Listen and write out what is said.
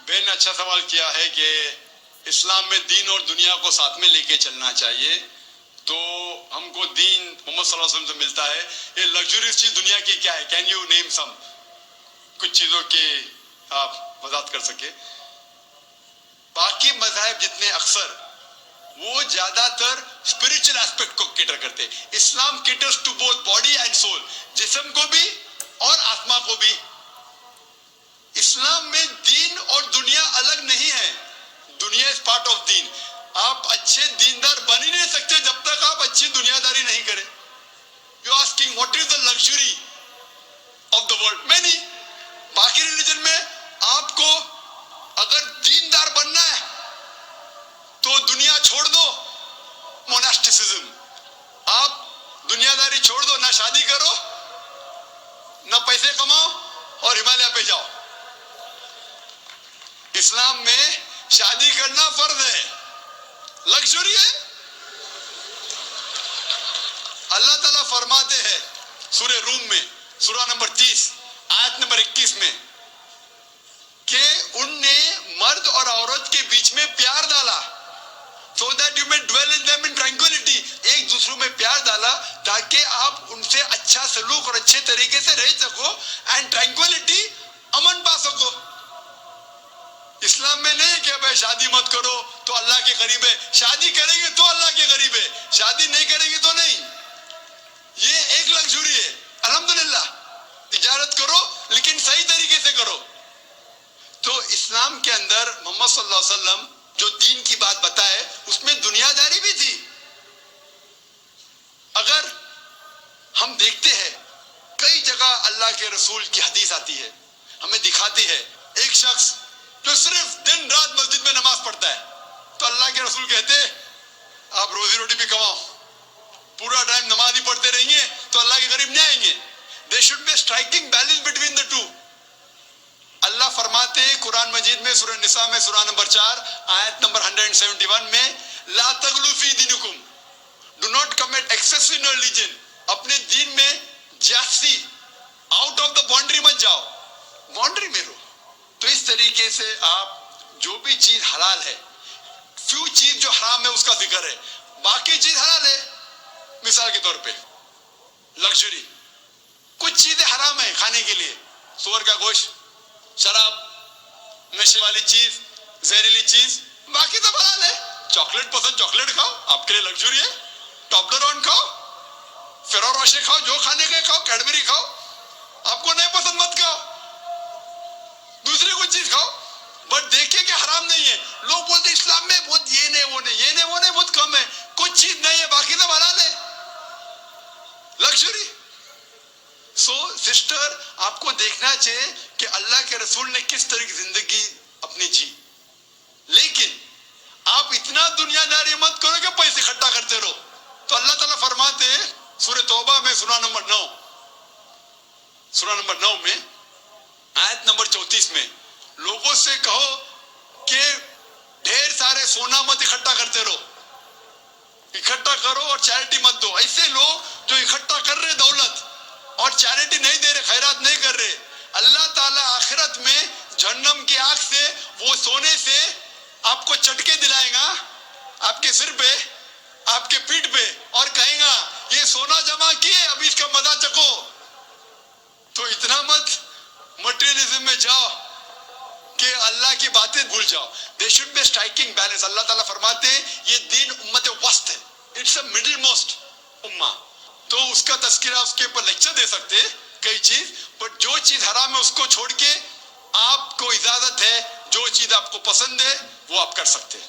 بہن نے اچھا سوال کیا ہے کہ اسلام میں دین اور دنیا کو ساتھ میں لے کے چلنا چاہیے. تو ہم کو دین محمد صلی اللہ علیہ وسلم سے ملتا ہے. یہ لگژریس چیز دنیا کی کیا ہے؟ کین یو نیم سم کچھ چیزوں کی آپ وضاحت کر سکے؟ باقی مذاہب جتنے اکثر وہ زیادہ تر اسپرچل ایسپیکٹ کو کیٹر کرتے. Islam caters to both body and soul, جسم کو بھی اور آتما کو بھی. اسلام میں دین اور دنیا الگ نہیں ہے. دنیا از پارٹ آف دین. آپ اچھے دیندار بن ہی نہیں سکتے جب تک آپ اچھی دنیا داری نہیں کریں. You asking what is the luxury of the world? میں نہیں. باقی ریلیجن میں آپ کو اگر دیندار بننا ہے تو دنیا چھوڑ دو، موناسٹیسزم. آپ دنیا داری چھوڑ دو، نہ شادی کرو نہ پیسے کماؤ اور ہمالیہ پہ جاؤ. اسلام میں شادی کرنا فرض ہے، لگژری ہے. اللہ تعالیٰ فرماتے ہیں سورہ روم میں سورہ نمبر 30 آیت نمبر 21 میں کہ ان نے مرد اور عورت کے بیچ میں پیار ڈالا. so that you may dwell in them in tranquility. ایک دوسروں میں پیار ڈالا تاکہ آپ ان سے اچھا سلوک اور اچھے طریقے سے رہ سکو and tranquility، امن پا سکو. اسلام میں نہیں کہ بھائی شادی مت کرو تو اللہ کے قریب ہے، شادی کرے گی تو اللہ کے قریب ہے، شادی نہیں کرے گی تو نہیں. یہ ایک لگژری ہے. الحمدللہ تجارت کرو لیکن صحیح طریقے سے کرو. تو اسلام کے اندر محمد صلی اللہ علیہ وسلم جو دین کی بات بتائے اس میں دنیا داری بھی تھی. اگر ہم دیکھتے ہیں کئی جگہ اللہ کے رسول کی حدیث آتی ہے، ہمیں دکھاتی ہے ایک شخص جو صرف دن رات مسجد میں نماز پڑھتا ہے تو اللہ کے رسول کہتے آپ روزی روٹی بھی کماؤ، پورا ٹائم نماز ہی پڑھتے رہیں گے تو اللہ کے قریب نہیں آئیں گے. There should be a striking balance between the two. اللہ فرماتے قرآن مجید میں سورہ نساء میں سورہ نمبر 4 آیت نمبر 171 میں لا تغلو فی دینکم، do not commit excess in religion. اپنے دین میں جاستی، آؤٹ آف دا باؤنڈری مت جاؤ، باؤنڈری میں رہو. تو اس طریقے سے آپ جو بھی چیز حلال ہے، فیو چیز جو حرام ہے اس کا ذکر ہے، باقی چیز حلال ہے. مثال کے طور پہ لگژری، کچھ چیزیں حرام ہیں کھانے کے لیے، سور کا گوشت، شراب، نشے والی چیز، زہریلی چیز، باقی سب حلال ہے. چاکلیٹ پسند چاکلیٹ کھاؤ، آپ کے لیے لگژری ہے. ٹابلرون کھاؤ، فیرو روشے کھاؤ، جو کھانے کے کھاؤ، کیڈبری کھاؤ. آپ کو نہیں پسند مت کھاؤ، دوسری کوئی چیز کھاؤ، بٹ دیکھیں کہ حرام نہیں ہے. لوگ بولتے اسلام میں بہت یہ نہیں وہ نہیں، یہ نہیں وہ نہیں، بہت کم ہے. کچھ چیز نہیں ہے، باقی سب حلال ہے. لگژری. سو سسٹر، آپ کو دیکھنا چاہیے کہ اللہ کے رسول نے کس طرح کی زندگی اپنی جی. لیکن آپ اتنا دنیا داری مت کرو کہ پیسے اکٹھا کرتے رہو. تو اللہ تعالیٰ فرماتے ہیں سورہ توبہ میں سورہ نمبر 9 میں آیت نمبر 34 میں لوگوں سے کہو کہ ڈھیر سارے سونا مت اکٹھا کرتے رہو، اکٹھا کرو اور چیریٹی مت دو. ایسے لوگ جو اکٹھا کر رہے دولت اور چیریٹی نہیں دے رہے، خیرات نہیں کر رہے، اللہ تعالیٰ آخرت میں جہنم کی آگ سے وہ سونے سے آپ کو چٹکے دلائے گا آپ کے سر پہ، آپ کے پیٹھ پہ، اور کہیں گا یہ سونا جمع کیے ابھی اس کا مزہ چکو. تو اتنا مت مٹیریلزم میں جاؤ کہ اللہ کی باتیں بھول جاؤ. There should be a striking balance. اللہ تعالیٰ فرماتے ہیں یہ دین امت وسط ہے، اٹس اے مڈل موسٹ امہ. تو اس کا تذکرہ اس کے اوپر لیکچر دے سکتے کئی چیز، بٹ جو چیز حرام ہے اس کو چھوڑ کے آپ کو اجازت ہے جو چیز آپ کو پسند ہے وہ آپ کر سکتے ہیں.